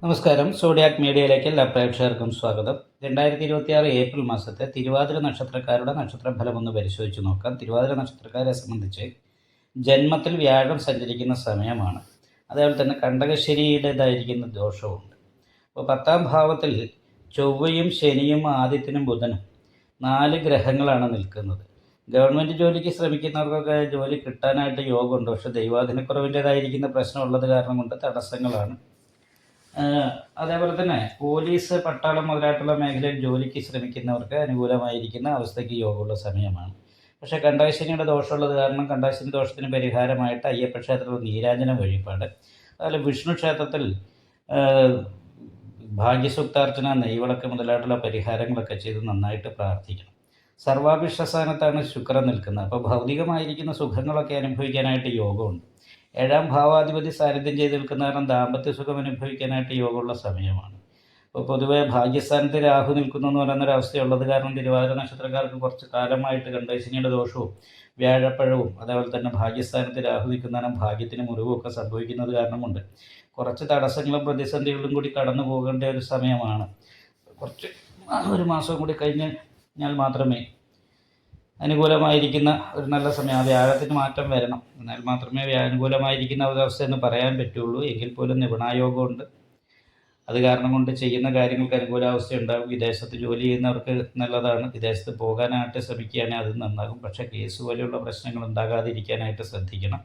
നമസ്കാരം. സോഡിയാക് മീഡിയയിലേക്ക് എല്ലാ പ്രേക്ഷകർക്കും സ്വാഗതം. 2026 ഏപ്രിൽ മാസത്തെ തിരുവാതിര നക്ഷത്രക്കാരുടെ നക്ഷത്രഫലം ഒന്ന് പരിശോധിച്ച് നോക്കാം. തിരുവാതിര നക്ഷത്രക്കാരെ സംബന്ധിച്ച് ജന്മത്തിൽ വ്യാഴം സഞ്ചരിക്കുന്ന സമയമാണ്. അതേപോലെ തന്നെ കണ്ടകശനിയുടേതായിരിക്കുന്ന ദോഷവുമുണ്ട്. അപ്പോൾ 10ാം ഭാവത്തിൽ ചൊവ്വയും ശനിയും ആദിത്യനും ബുധനും 4 ഗ്രഹങ്ങളാണ് നിൽക്കുന്നത്. ഗവൺമെൻറ് ജോലിക്ക് ശ്രമിക്കുന്നവർക്കൊക്കെ ജോലി കിട്ടാനായിട്ട് യോഗമുണ്ട്. പക്ഷേ ദൈവാധീനക്കുറവിൻ്റേതായിരിക്കുന്ന പ്രശ്നമുള്ളത് കാരണം കൊണ്ട് തടസ്സങ്ങളാണ്. അതേപോലെ തന്നെ പോലീസ്, പട്ടാളം മുതലായിട്ടുള്ള മേഖലയിൽ ജോലിക്ക് ശ്രമിക്കുന്നവർക്ക് അനുകൂലമായിരിക്കുന്ന അവസ്ഥയ്ക്ക് യോഗമുള്ള സമയമാണ്. പക്ഷേ കണ്ടകശനിയുടെ ദോഷമുള്ളത് കാരണം കണ്ടകശനി ദോഷത്തിന് പരിഹാരമായിട്ട് അയ്യപ്പ ക്ഷേത്രത്തിൽ നീരാഞ്ജന വഴിപാട്, അതുപോലെ വിഷ്ണു ക്ഷേത്രത്തിൽ ഭാഗ്യസൂക്താർച്ചന, നെയ്വിളക്ക് മുതലായിട്ടുള്ള പരിഹാരങ്ങളൊക്കെ ചെയ്ത് നന്നായിട്ട് പ്രാർത്ഥിക്കണം. സർവാഭിഷ്ടസ്ഥാനത്താണ് ശുക്രൻ നിൽക്കുന്നത്. അപ്പോൾ ഭൗതികമായിരിക്കുന്ന സുഖങ്ങളൊക്കെ അനുഭവിക്കാനായിട്ട് യോഗമുണ്ട്. 7ാം ഭാവാധിപതി സാന്നിധ്യം ചെയ്ത് നിൽക്കുന്ന കാരണം ദാമ്പത്യ സുഖം അനുഭവിക്കാനായിട്ട് യോഗമുള്ള സമയമാണ്. അപ്പോൾ പൊതുവേ ഭാഗ്യസ്ഥാനത്ത് രാഹു നിൽക്കുന്നു എന്ന് പറയുന്നൊരവസ്ഥയുള്ളത് കാരണം തിരുവാതിര നക്ഷത്രക്കാർക്ക് കുറച്ച് കാലമായിട്ട് കണ്ടകശനിയുടെ ദോഷവും വ്യാഴപ്പഴവും അതേപോലെ തന്നെ ഭാഗ്യസ്ഥാനത്ത് രാഹു നിൽക്കുന്ന ഭാഗ്യത്തിന് മുറിവുമൊക്കെ സംഭവിക്കുന്നത് കാരണമുണ്ട് കുറച്ച് തടസ്സങ്ങളും പ്രതിസന്ധികളും കൂടി കടന്നു പോകേണ്ട ഒരു സമയമാണ്. കുറച്ച് ഒരു മാസം കൂടി കഴിഞ്ഞാൽ മാത്രമേ അനുകൂലമായിരിക്കുന്ന ഒരു നല്ല സമയം, ആ വ്യാഴത്തിന് മാറ്റം വരണം, എന്നാൽ മാത്രമേ അനുകൂലമായിരിക്കുന്ന ഒരവസ്ഥ എന്ന് പറയാൻ പറ്റുള്ളൂ. എങ്കിൽ പോലും നിപുണായോഗമുണ്ട്. അത് കാരണം കൊണ്ട് ചെയ്യുന്ന കാര്യങ്ങൾക്ക് അനുകൂലാവസ്ഥ ഉണ്ടാകും. വിദേശത്ത് ജോലി ചെയ്യുന്നവർക്ക് നല്ലതാണ്. വിദേശത്ത് പോകാനായിട്ട് ശ്രമിക്കുകയാണെങ്കിൽ അത് നന്നാകും. പക്ഷേ കേസ് പോലെയുള്ള പ്രശ്നങ്ങൾ ഉണ്ടാകാതിരിക്കാനായിട്ട് ശ്രദ്ധിക്കണം.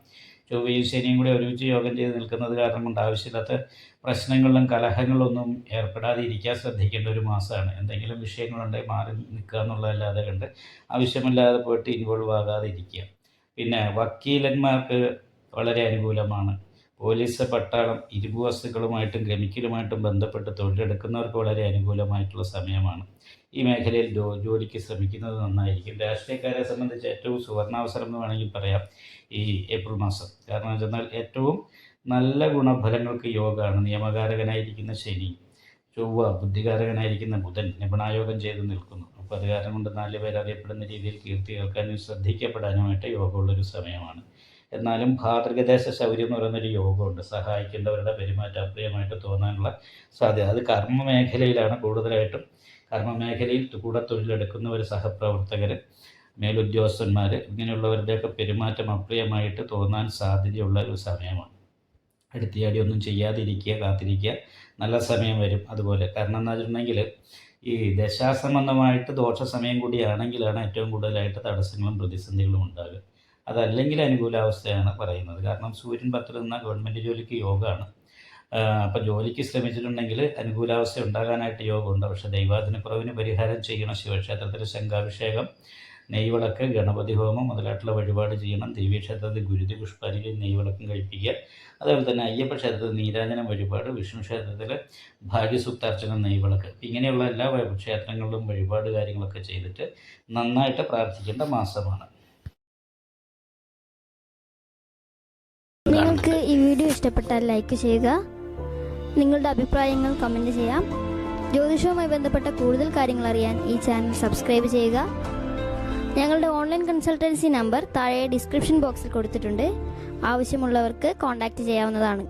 ചൊവ്വയും ശനിയും കൂടി ഒരുമിച്ച് യോഗം ചെയ്ത് നിൽക്കുന്നത് കാരണം കൊണ്ട് ആവശ്യമില്ലാത്ത പ്രശ്നങ്ങളിലും കലഹങ്ങളിലൊന്നും ഏർപ്പെടാതിരിക്കാൻ ശ്രദ്ധിക്കേണ്ട ഒരു മാസമാണ്. എന്തെങ്കിലും വിഷയങ്ങളുണ്ടെങ്കിൽ മാറി നിൽക്കുക എന്നുള്ളതല്ലാതെ കണ്ട് ആവശ്യമില്ലാതെ പോയിട്ട് ഇൻവോൾവ് ആകാതിരിക്കുക. പിന്നെ വക്കീലന്മാർക്ക് വളരെ അനുകൂലമാണ്. പോലീസ്, പട്ടാളം, ഇരുമ്പ് വസ്തുക്കളുമായിട്ടും കെമിക്കലുമായിട്ടും ബന്ധപ്പെട്ട് തൊഴിലെടുക്കുന്നവർക്ക് വളരെ അനുകൂലമായിട്ടുള്ള സമയമാണ്. ഈ മേഖലയിൽ ജോലിക്ക് ശ്രമിക്കുന്നത് നന്നായിരിക്കും. രാഷ്ട്രീയക്കാരെ സംബന്ധിച്ച് ഏറ്റവും സുവർണാവസരം എന്ന് വേണമെങ്കിൽ പറയാം ഈ ഏപ്രിൽ മാസം. കാരണം എന്നാൽ ഏറ്റവും നല്ല ഗുണഫലങ്ങൾക്ക് യോഗമാണ്. നിയമകാരകനായിരിക്കുന്ന ശനി, ചൊവ്വ, ബുദ്ധികാരകനായിരിക്കുന്ന ബുധൻ നിപുണായോഗം ചെയ്ത് നിൽക്കുന്നു. അപ്പോൾ അത് കാരണം കൊണ്ട് 4 പേർ അറിയപ്പെടുന്ന രീതിയിൽ കീർത്തി കേൾക്കാനും ശ്രദ്ധിക്കപ്പെടാനുമായിട്ട് യോഗമുള്ളൊരു സമയമാണ്. എന്നാലും ഭാതൃകദേശ ശൗര്യം എന്ന് പറയുന്നൊരു യോഗമുണ്ട്. സഹായിക്കേണ്ടവരുടെ പെരുമാറ്റം അപ്രിയമായിട്ട് തോന്നാനുള്ള സാധ്യത. അത് കർമ്മ മേഖലയിലാണ് കൂടുതലായിട്ടും. കർമ്മ മേഖലയിൽ കൂടെ തൊഴിലെടുക്കുന്നവർ, സഹപ്രവർത്തകർ, മേലുദ്യോഗസ്ഥന്മാർ, ഇങ്ങനെയുള്ളവരുടെയൊക്കെ പെരുമാറ്റം അപ്രിയമായിട്ട് തോന്നാൻ സാധ്യതയുള്ള ഒരു സമയമാണ്. എടുത്തിയാടി ഒന്നും ചെയ്യാതിരിക്കുക, കാത്തിരിക്കുക. നല്ല സമയം വരും. അതുപോലെ കാരണം എന്താ വെച്ചിട്ടുണ്ടെങ്കിൽ ഈ ദശാസംബന്ധമായിട്ട് ദോഷ സമയം കൂടിയാണെങ്കിലാണ് ഏറ്റവും കൂടുതലായിട്ട് തടസ്സങ്ങളും പ്രതിസന്ധികളും ഉണ്ടാകുക. അതല്ലെങ്കിൽ അനുകൂലാവസ്ഥയാണ് പറയുന്നത്. കാരണം സൂര്യൻ 10ൽ നിന്നാൽ ഗവൺമെൻറ് ജോലിക്ക് യോഗമാണ്. അപ്പോൾ ജോലിക്ക് ശ്രമിച്ചിട്ടുണ്ടെങ്കിൽ അനുകൂലാവസ്ഥ ഉണ്ടാകാനായിട്ട് യോഗമുണ്ട്. പക്ഷേ ദൈവാധീനക്കുറവിന് പരിഹാരം ചെയ്യണം. ശിവക്ഷേത്രത്തിൽ ശംഖാഭിഷേകം, നെയ്വിളക്ക്, ഗണപതി ഹോമം മുതലായിട്ടുള്ള വഴിപാട് ചെയ്യണം. ദേവീക്ഷേത്രത്തിൽ ഗുരുതി പുഷ്പാഞ്ജലി, നെയ്വിളക്കം കഴിപ്പിക്കുക. അതേപോലെ തന്നെ അയ്യപ്പ ക്ഷേത്രത്തിൽ നീരാഞ്ജനം വഴിപാട്, വിഷ്ണു ക്ഷേത്രത്തിൽ ഭാഗ്യസൂക്താർച്ചന, നെയ്വിളക്ക്, ഇങ്ങനെയുള്ള എല്ലാ ക്ഷേത്രങ്ങളിലും വഴിപാട് കാര്യങ്ങളൊക്കെ ചെയ്തിട്ട് നന്നായിട്ട് പ്രാർത്ഥിക്കേണ്ട മാസമാണ്. നിങ്ങൾക്ക് ഈ വീഡിയോ ഇഷ്ടപ്പെട്ടാൽ ലൈക്ക് ചെയ്യുക. നിങ്ങളുടെ അഭിപ്രായങ്ങൾ കമൻറ്റ് ചെയ്യാം. ജ്യോതിഷവുമായി ബന്ധപ്പെട്ട കൂടുതൽ കാര്യങ്ങൾ അറിയാൻ ഈ ചാനൽ സബ്സ്ക്രൈബ് ചെയ്യുക. ഞങ്ങളുടെ ഓൺലൈൻ കൺസൾട്ടൻസി നമ്പർ താഴെ ഡിസ്ക്രിപ്ഷൻ ബോക്സിൽ കൊടുത്തിട്ടുണ്ട്. ആവശ്യമുള്ളവർക്ക് കോൺടാക്റ്റ് ചെയ്യാവുന്നതാണ്.